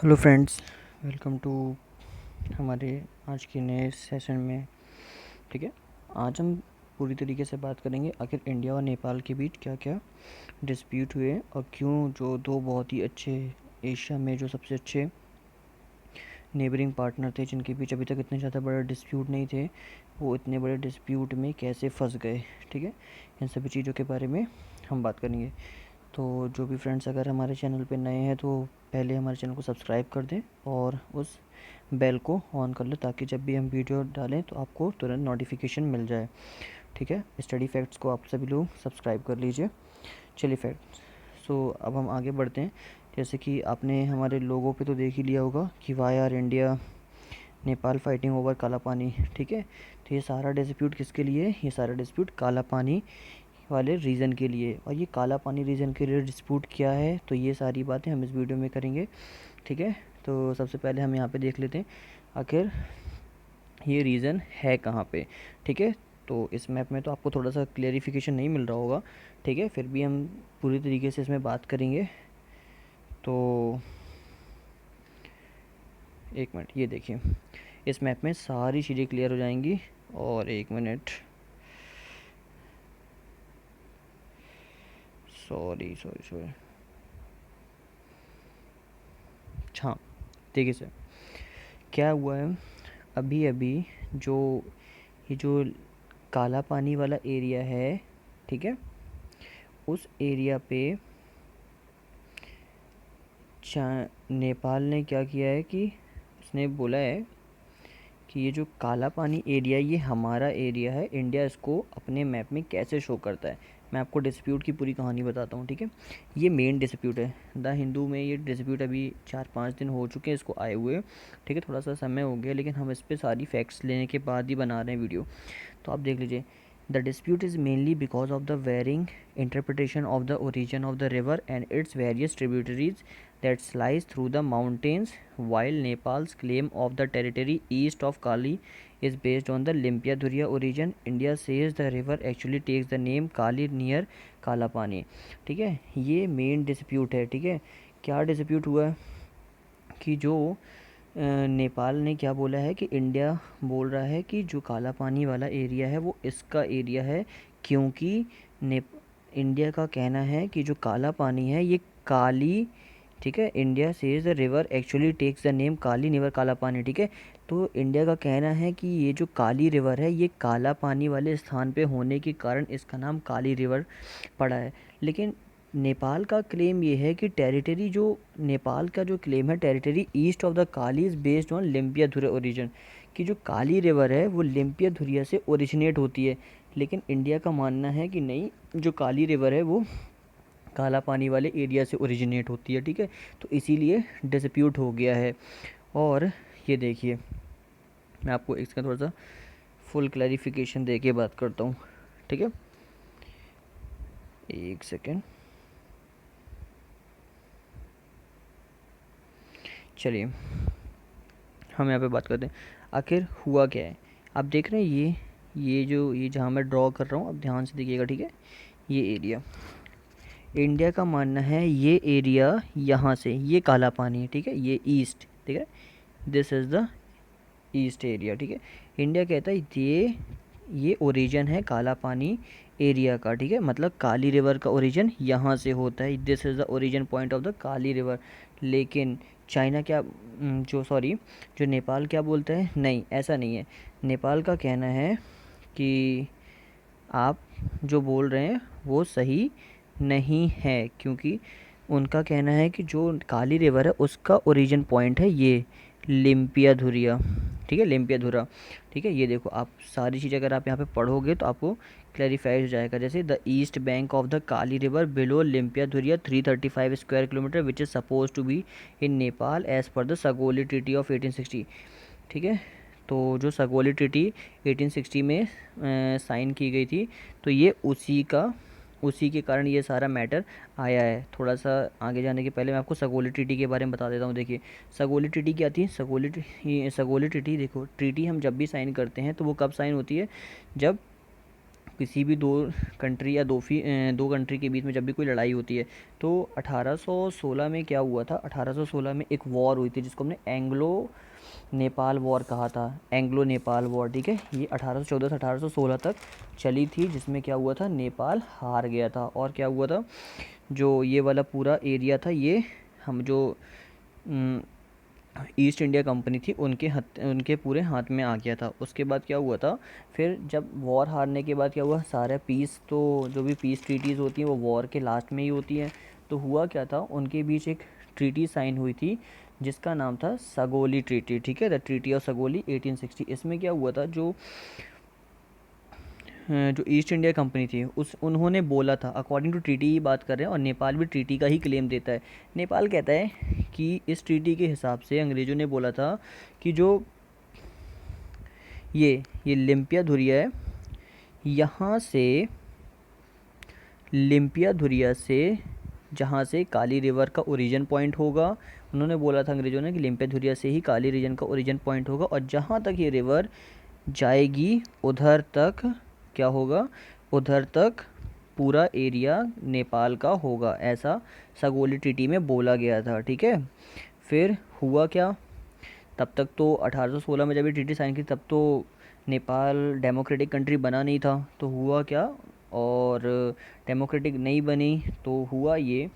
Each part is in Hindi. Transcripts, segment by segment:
हेलो फ्रेंड्स, वेलकम टू हमारे आज के नए सेशन में। ठीक है, आज हम पूरी तरीके से बात करेंगे आखिर इंडिया और नेपाल के बीच क्या क्या डिस्प्यूट हुए और क्यों जो दो बहुत ही अच्छे एशिया में जो सबसे अच्छे नेबरिंग पार्टनर थे जिनके बीच अभी तक इतने ज़्यादा बड़े डिस्प्यूट नहीं थे, वो इतने बड़े डिस्प्यूट में कैसे फंस गए। ठीक है, इन सभी चीज़ों के बारे में हम बात करेंगे। तो जो भी फ्रेंड्स अगर हमारे चैनल पे नए हैं तो पहले हमारे चैनल को सब्सक्राइब कर दें और उस बेल को ऑन कर लें ताकि जब भी हम वीडियो डालें तो आपको तुरंत नोटिफिकेशन मिल जाए। ठीक है, स्टडी फैक्ट्स को आप सभी लोग सब्सक्राइब कर लीजिए। चलिए फैक्ट्स, सो अब हम आगे बढ़ते हैं। जैसे कि आपने हमारे लोगों पे तो देख ही लिया होगा कि why are India Nepal fighting over Kala Pani. ठीक है, तो ये सारा डिस्प्यूट किसके लिए? ये सारा डिस्प्यूट काला पानी वाले रीज़न के लिए। और ये काला पानी रीज़न के लिए डिस्प्यूट क्या है, तो ये सारी बातें हम इस वीडियो में करेंगे। ठीक है, तो सबसे पहले हम यहाँ पे देख लेते हैं आखिर ये रीज़न है कहाँ पे। ठीक है, तो इस मैप में तो आपको थोड़ा सा क्लेरिफिकेशन नहीं मिल रहा होगा। ठीक है, फिर भी हम पूरी तरीके से इसमें बात करेंगे। तो एक मिनट, ये देखिए, इस मैप में सारी चीज़ें क्लियर हो जाएंगी। और एक मिनट, सॉरी सॉरी सॉरी, हाँ देखिए सर, क्या हुआ है अभी अभी, जो ये जो काला पानी वाला एरिया है, ठीक है, उस एरिया पे नेपाल ने क्या किया है कि उसने बोला है कि ये जो काला पानी एरिया ये हमारा एरिया है, इंडिया इसको अपने मैप में कैसे शो करता है। मैं आपको डिस्प्यूट की पूरी कहानी बताता हूँ। ठीक है, ये मेन डिस्प्यूट है द हिंदू में। ये डिस्प्यूट अभी 4-5 दिन हो चुके हैं इसको आए हुए। ठीक है, थोड़ा सा समय हो गया, लेकिन हम इस पर सारी फैक्ट्स लेने के बाद ही बना रहे हैं वीडियो। तो आप देख लीजिए, the dispute is mainly because of the varying interpretation of the origin of the river and its various tributaries that slice through the mountains, while Nepal's claim of the territory east of Kali is based on the Limpia-Dhuria origin. India says the river actually takes the name Kali near Kalapani. ठीक है, ये मेन डिस्प्यूट है। ठीक है, क्या डिस्प्यूट हुआ है कि जो नेपाल ने क्या बोला है कि इंडिया बोल रहा है कि जो काला पानी वाला एरिया है वो इसका एरिया है, क्योंकि ने इंडिया का कहना है कि जो काला पानी है ये काली, ठीक है, India says the river actually takes the name Kali निवर काला पानी। ठीक है, तो इंडिया का कहना है कि ये जो काली रिवर है ये काला पानी वाले स्थान पे होने के कारण इसका नाम काली रिवर पड़ा है। लेकिन नेपाल का क्लेम ये है कि टेरिटरी, जो नेपाल का जो क्लेम है, territory east of the Kali is based on Limpiya Dhura origin, कि जो काली रिवर है वो लिम्पिया धुरिया से ओरिजिनेट होती है। लेकिन इंडिया का मानना है कि नहीं, जो काली रिवर है वो काला पानी वाले एरिया से ओरिजिनेट होती है। ठीक है, तो इसीलिए डिस्प्यूट हो गया है। और ये देखिए, मैं आपको इसका थोड़ा सा फुल क्लैरिफिकेशन दे के बात करता हूँ। ठीक है, एक सेकेंड, चलिए हम यहाँ पे बात करते हैं आखिर हुआ क्या है। आप देख रहे हैं ये जहाँ मैं ड्रॉ कर रहा हूँ, अब ध्यान से देखिएगा। ठीक है, ये एरिया, इंडिया का मानना है ये एरिया यहाँ से, ये काला पानी है। ठीक है, ये ईस्ट, ठीक है, this is the east area. ठीक है, इंडिया कहता है ये ओरिजिन है काला पानी एरिया का। ठीक है, मतलब काली रिवर का ओरिजिन यहाँ से होता है, this is the origin point of the Kali river. लेकिन चाइना क्या, जो नेपाल क्या बोलता है, नहीं ऐसा नहीं है। नेपाल का कहना है कि आप जो बोल रहे हैं वो सही नहीं है, क्योंकि उनका कहना है कि जो काली रिवर है उसका ओरिजिन पॉइंट है ये लिम्पिया धुरिया। ठीक है, लिम्पिया धुरा। ठीक है, ये देखो, आप सारी चीज़ अगर आप यहाँ पे पढ़ोगे तो आपको क्लैरिफाई हो जाएगा। जैसे the east bank of the Kali river below Limpiya Dhura 335 square kilometre which is suppose to be in Nepal as per the Sugauli treaty of 1860। ठीक है, तो जो सगोली ट्रीटी 1860 में साइन की गई थी, तो ये उसी के कारण ये सारा मैटर आया है। थोड़ा सा आगे जाने के पहले मैं आपको सगोली ट्रीटी के बारे में बता देता हूँ। देखिए, सगोली ट्रीटी क्या थी? सगोली ट्रीटी, देखो, ट्रीटी हम जब भी साइन करते हैं तो वो कब साइन होती है? जब किसी भी दो कंट्री या दो कंट्री के बीच में जब भी कोई लड़ाई होती है तो 1816 में क्या हुआ था, 1816 में एक वॉर हुई थी जिसको हमने एंग्लो नेपाल वॉर कहा था, एंग्लो नेपाल वॉर। ठीक है, ये 1814 से 1816 तक चली थी, जिसमें क्या हुआ था, नेपाल हार गया था। और क्या हुआ था, जो ये वाला पूरा एरिया था ये हम जो ईस्ट इंडिया कंपनी थी उनके पूरे हाथ में आ गया था। उसके बाद क्या हुआ था, फिर जब वॉर हारने के बाद क्या हुआ, सारा पीस, तो जो भी पीस ट्रीटीज़ होती हैं वो वॉर के लास्ट में ही होती हैं। तो हुआ क्या था, उनके बीच एक ट्रीटी साइन हुई थी जिसका नाम था सगोली ट्रीटी। ठीक है, द ट्रीटी ऑफ सगोली 1860। इसमें क्या हुआ था, जो ईस्ट इंडिया कंपनी थी उन्होंने बोला था, अकॉर्डिंग टू ट्रीटी ही बात कर रहे हैं, और नेपाल भी ट्रीटी का ही क्लेम देता है। नेपाल कहता है कि इस ट्रीटी के हिसाब से अंग्रेज़ों ने बोला था कि जो ये लिम्पिया धुरिया है, यहाँ से लिम्पिया धुरिया से जहाँ से काली रिवर का ओरिजिन पॉइंट होगा, उन्होंने बोला था अंग्रेज़ों ने कि लिम्पिया धुरिया से ही काली रीजन का ओरिजिन पॉइंट होगा, और जहाँ तक ये रिवर जाएगी उधर तक क्या होगा, उधर तक पूरा एरिया नेपाल का होगा, ऐसा सगोली ट्रीटी में बोला गया था। ठीक है, फिर हुआ क्या, तब तक तो 1816 में जब ये ट्रीटी साइन की तब तो नेपाल डेमोक्रेटिक कंट्री बना नहीं था। तो हुआ क्या, और डेमोक्रेटिक नहीं बनी तो हुआ ये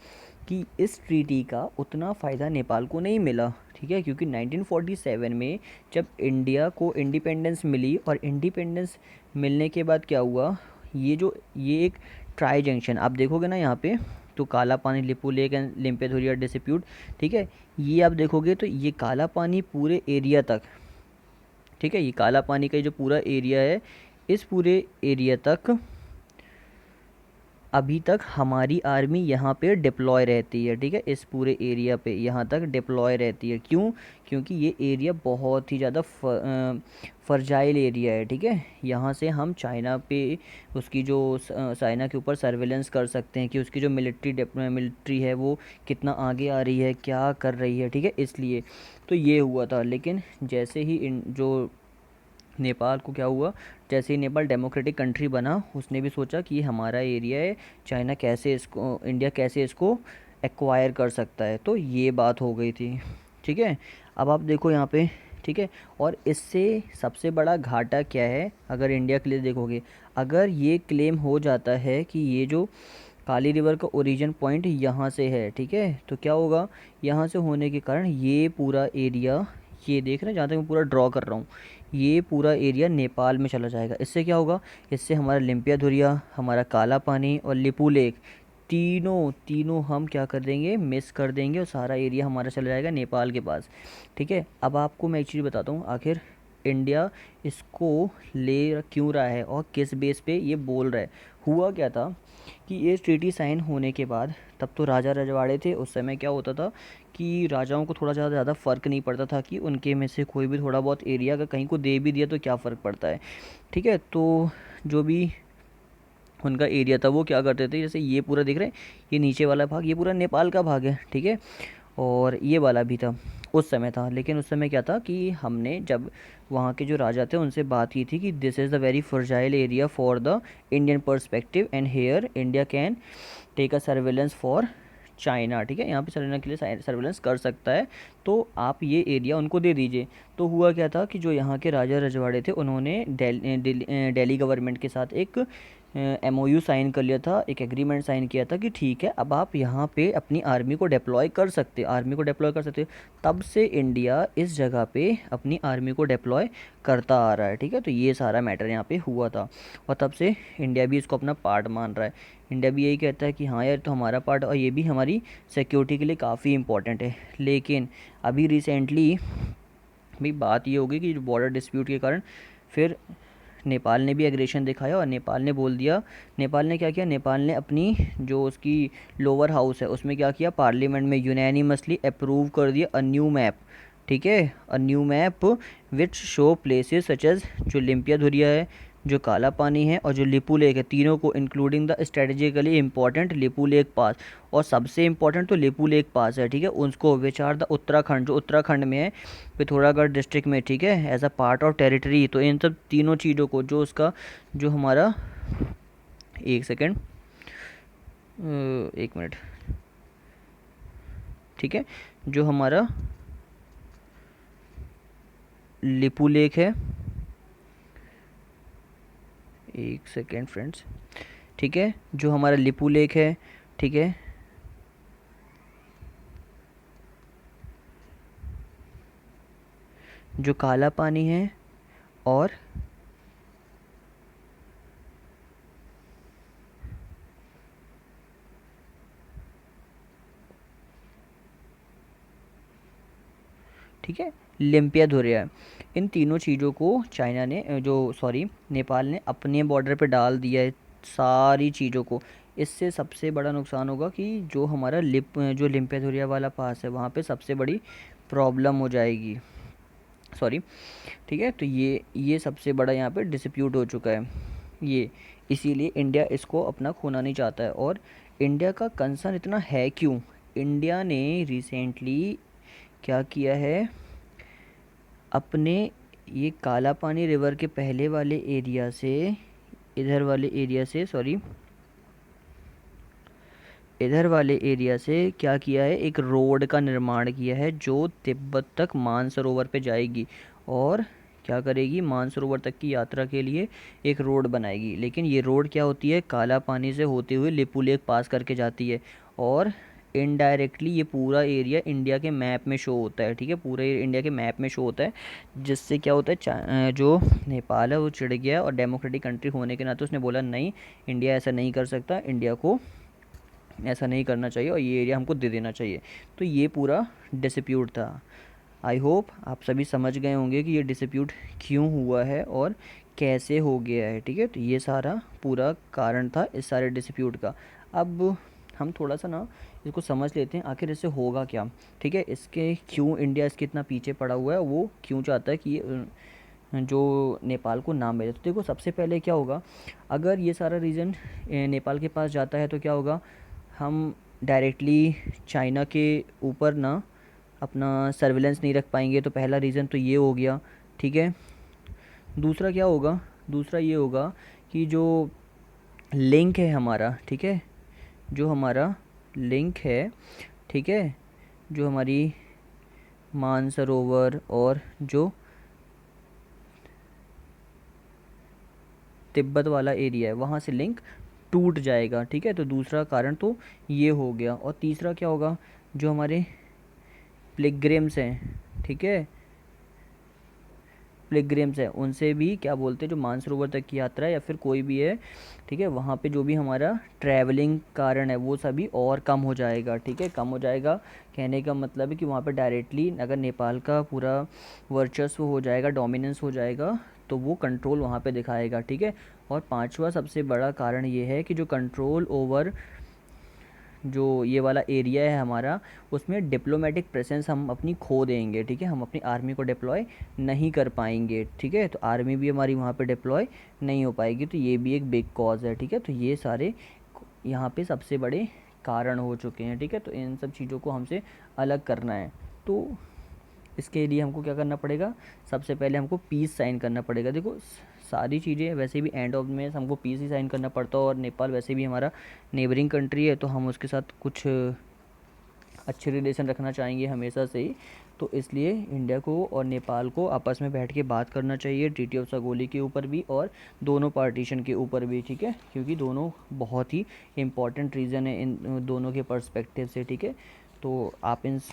कि इस ट्रीटी का उतना फ़ायदा नेपाल को नहीं मिला। ठीक है, क्योंकि 1947 में जब इंडिया को इंडिपेंडेंस मिली, और इंडिपेंडेंस मिलने के बाद क्या हुआ, ये एक ट्राई जंक्शन आप देखोगे ना यहाँ पे, तो काला पानी, Lipu lake and Limpiya dispute. ठीक है, ये आप देखोगे तो ये काला पानी पूरे एरिया तक, ठीक है, ये काला पानी का जो पूरा एरिया है, इस पूरे एरिया तक अभी तक हमारी आर्मी यहाँ पे डिप्लॉय रहती है। ठीक है, इस पूरे एरिया पे यहाँ तक डिप्लॉय रहती है। क्यों, क्योंकि ये एरिया बहुत ही ज़्यादा फर्जाइल एरिया है। ठीक है, यहाँ से हम चाइना पे उसकी जो चाइना के ऊपर सर्वेलेंस कर सकते हैं कि उसकी जो मिलिट्री है वो कितना आगे आ रही है, क्या कर रही है। ठीक है, इसलिए तो ये हुआ था। लेकिन जैसे ही जो नेपाल को क्या हुआ, जैसे ही नेपाल डेमोक्रेटिक कंट्री बना, उसने भी सोचा कि ये हमारा एरिया है, चाइना कैसे इसको, इंडिया कैसे इसको एक्वायर कर सकता है। तो ये बात हो गई थी। ठीक है, अब आप देखो यहाँ पे। ठीक है, और इससे सबसे बड़ा घाटा क्या है, अगर इंडिया के लिए देखोगे, अगर ये क्लेम हो जाता है कि ये जो काली रिवर का ओरिजिन पॉइंट यहाँ से है, ठीक है, तो क्या होगा, यहाँ से होने के कारण ये पूरा एरिया, ये देख रहे हैं जहाँ तक मैं पूरा ड्रॉ कर रहा हूँ, ये पूरा एरिया नेपाल में चला जाएगा। इससे क्या होगा, इससे हमारा लिम्पिया धुरिया, हमारा काला पानी और लिपू लेक, तीनों हम क्या कर देंगे, मिस कर देंगे, और सारा एरिया हमारा चला जाएगा नेपाल के पास। ठीक है, अब आपको मैं एक चीज़ बताता हूँ, आखिर इंडिया इसको ले क्यों रहा है और किस बेस पे ये बोल रहा है। हुआ क्या था कि ये ट्रीटी साइन होने के बाद, तब तो राजा रजवाड़े थे, उस समय क्या होता था कि राजाओं को थोड़ा ज़्यादा फ़र्क नहीं पड़ता था कि उनके में से कोई भी थोड़ा बहुत एरिया अगर कहीं को दे भी दिया तो क्या फ़र्क पड़ता है। ठीक है, तो जो भी उनका एरिया था वो क्या करते थे, जैसे ये पूरा दिख रहे हैं, ये नीचे वाला भाग ये पूरा नेपाल का भाग है। ठीक है, और ये वाला भी था, उस समय था। लेकिन उस समय क्या था कि हमने जब वहाँ के जो राजा थे उनसे बात की थी कि this is the very fragile area for the Indian perspective, and here India can take a surveillance for China. ठीक है, यहाँ पे सर्वेलेंस के लिए सर्वेलेंस कर सकता है, तो आप ये एरिया उनको दे दीजिए। तो हुआ क्या था कि जो यहाँ के राजा रजवाड़े थे उन्होंने दिल्ली गवर्नमेंट के साथ एक MOU साइन कर लिया था, एक एग्रीमेंट साइन किया था कि ठीक है, अब आप यहाँ पे अपनी आर्मी को डिप्लॉय कर सकते, तब से इंडिया इस जगह पे अपनी आर्मी को डिप्लॉय करता आ रहा है। ठीक है, तो ये सारा मैटर यहाँ पे हुआ था, और तब से इंडिया भी इसको अपना पार्ट मान रहा है। इंडिया भी यही कहता है कि हाँ यार, तो हमारा पार्ट, और ये भी हमारी सिक्योरिटी के लिए काफ़ी इंपॉर्टेंट है। लेकिन अभी रिसेंटली भाई बात ये होगी कि जो बॉर्डर डिस्प्यूट के कारण फिर नेपाल ने भी एग्रेशन दिखाया, और नेपाल ने बोल दिया, नेपाल ने क्या किया, नेपाल ने अपनी जो उसकी लोअर हाउस है उसमें क्या किया, पार्लियामेंट में यूनैनिमसली अप्रूव कर दिया अ न्यू मैप। ठीक है, a new map which show places such as, जो लिम्पिया धुरिया है, जो काला पानी है, और जो लिपू लेक है, तीनों को including the strategically important Lipu lake pass, और सबसे इंपॉर्टेंट तो लिपू लेक पास है। ठीक है, उसको विच आर द उत्तराखंड, जो उत्तराखंड में है, पिथौरागढ़ डिस्ट्रिक्ट में। ठीक है, as a part of territory. तो इन सब तीनों चीज़ों को, जो उसका जो हमारा एक सेकेंड, एक मिनट। ठीक है, जो हमारा लिपू लेक है, एक सेकेंड फ्रेंड्स, ठीक है, जो हमारा लिपू लेक है, ठीक है, जो काला पानी है, और ठीक है, लिम्पिया है। इन तीनों चीज़ों को चाइना ने नेपाल ने अपने बॉर्डर पे डाल दिया है, सारी चीज़ों को। इससे सबसे बड़ा नुकसान होगा कि जो हमारा जो लिम्पिया वाला पास है वहाँ पे सबसे बड़ी प्रॉब्लम हो जाएगी, सॉरी। ठीक है, तो ये सबसे बड़ा यहाँ पे डिस्प्यूट हो चुका है ये, इसीलिए इंडिया इसको अपना खोना नहीं चाहता है। और इंडिया का कंसर्न इतना है क्यों? इंडिया ने रिसेंटली क्या किया है, अपने ये काला पानी रिवर के पहले वाले एरिया से, इधर वाले एरिया से, सॉरी, इधर वाले एरिया से क्या किया है, एक रोड का निर्माण किया है जो तिब्बत तक मानसरोवर पे जाएगी और क्या करेगी, मानसरोवर तक की यात्रा के लिए एक रोड बनाएगी। लेकिन ये रोड क्या होती है, काला पानी से होते हुए लिपू लेक पास करके जाती है, और इनडायरेक्टली ये पूरा एरिया इंडिया के मैप में शो होता है। ठीक है, पूरे इंडिया के मैप में शो होता है, जिससे क्या होता है, जो नेपाल है वो चिढ़ गया और डेमोक्रेटिक कंट्री होने के नाते उसने बोला नहीं, इंडिया ऐसा नहीं कर सकता, इंडिया को ऐसा नहीं करना चाहिए और ये एरिया हमको दे देना चाहिए। तो ये पूरा डिस्प्यूट था। आई होप आप सभी समझ गए होंगे कि ये डिस्प्यूट क्यों हुआ है और कैसे हो गया है। ठीक है, तो ये सारा पूरा कारण था इस सारे डिस्प्यूट का। अब हम थोड़ा सा ना इसको समझ लेते हैं, आखिर इससे होगा क्या। ठीक है, इसके क्यों इंडिया इसके इतना पीछे पड़ा हुआ है, वो क्यों चाहता है कि जो नेपाल को ना मिले। तो देखो, सबसे पहले क्या होगा, अगर ये सारा रीज़न नेपाल के पास जाता है तो क्या होगा, हम डायरेक्टली चाइना के ऊपर ना अपना सर्विलेंस नहीं रख पाएंगे। तो पहला रीज़न तो ये हो गया। ठीक है, दूसरा क्या होगा, दूसरा ये होगा कि जो लिंक है हमारा, ठीक है, जो हमारा लिंक है, ठीक है, जो हमारी मानसरोवर और जो तिब्बत वाला एरिया है वहाँ से लिंक टूट जाएगा। ठीक है, तो दूसरा कारण तो ये हो गया। और तीसरा क्या होगा, जो हमारे पिलग्रिम्स हैं, ठीक है, पिलग्रिम्स हैं, उनसे भी क्या बोलते हैं, जो मानसरोवर तक की यात्रा है या फिर कोई भी है, ठीक है, वहाँ पे जो भी हमारा ट्रैवलिंग कारण है वो सभी और कम हो जाएगा। ठीक है, कम हो जाएगा, कहने का मतलब है कि वहाँ पे डायरेक्टली अगर नेपाल का पूरा वर्चस्व हो जाएगा, डोमिनेंस हो जाएगा, तो वो कंट्रोल वहाँ पे दिखाएगा। ठीक है, और पांचवा सबसे बड़ा कारण ये है कि जो कंट्रोल ओवर जो ये वाला एरिया है हमारा, उसमें डिप्लोमेटिक प्रेजेंस हम अपनी खो देंगे। ठीक है, हम अपनी आर्मी को डिप्लॉय नहीं कर पाएंगे। ठीक है, तो आर्मी भी हमारी वहाँ पे डिप्लॉय नहीं हो पाएगी, तो ये भी एक बिग कॉज है। ठीक है, तो ये सारे यहाँ पे सबसे बड़े कारण हो चुके हैं। ठीक है, तो इन सब चीज़ों को हमसे अलग करना है। तो इसके लिए हमको क्या करना पड़ेगा, सबसे पहले हमको पीस साइन करना पड़ेगा। देखो, सारी चीज़ें वैसे भी एंड ऑफ में हमको पीस ही साइन करना पड़ता है, और नेपाल वैसे भी हमारा नेबरिंग कंट्री है, तो हम उसके साथ कुछ अच्छे रिलेशन रखना चाहेंगे हमेशा से ही। तो इसलिए इंडिया को और नेपाल को आपस में बैठ के बात करना चाहिए, ट्रीटी ऑफ सगोली के ऊपर भी और दोनों पार्टीशन के ऊपर भी। ठीक है, क्योंकि दोनों बहुत ही इम्पॉर्टेंट रीज़न है इन दोनों के पर्सपेक्टिव से। ठीक है, तो आप इस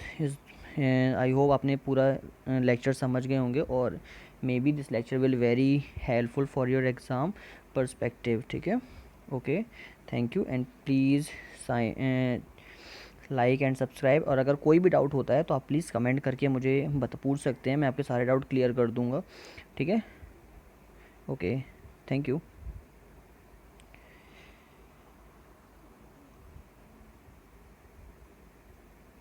आई होप आपने पूरा लेक्चर समझ गए होंगे, और may be this lecture will very helpful for your exam perspective. ठीक है, okay, thank you, and please like and subscribe. और अगर कोई भी डाउट होता है तो आप प्लीज़ कमेंट करके मुझे पूछ सकते हैं, मैं आपके सारे डाउट क्लियर कर दूँगा। ठीक है, ओके, थैंक यू।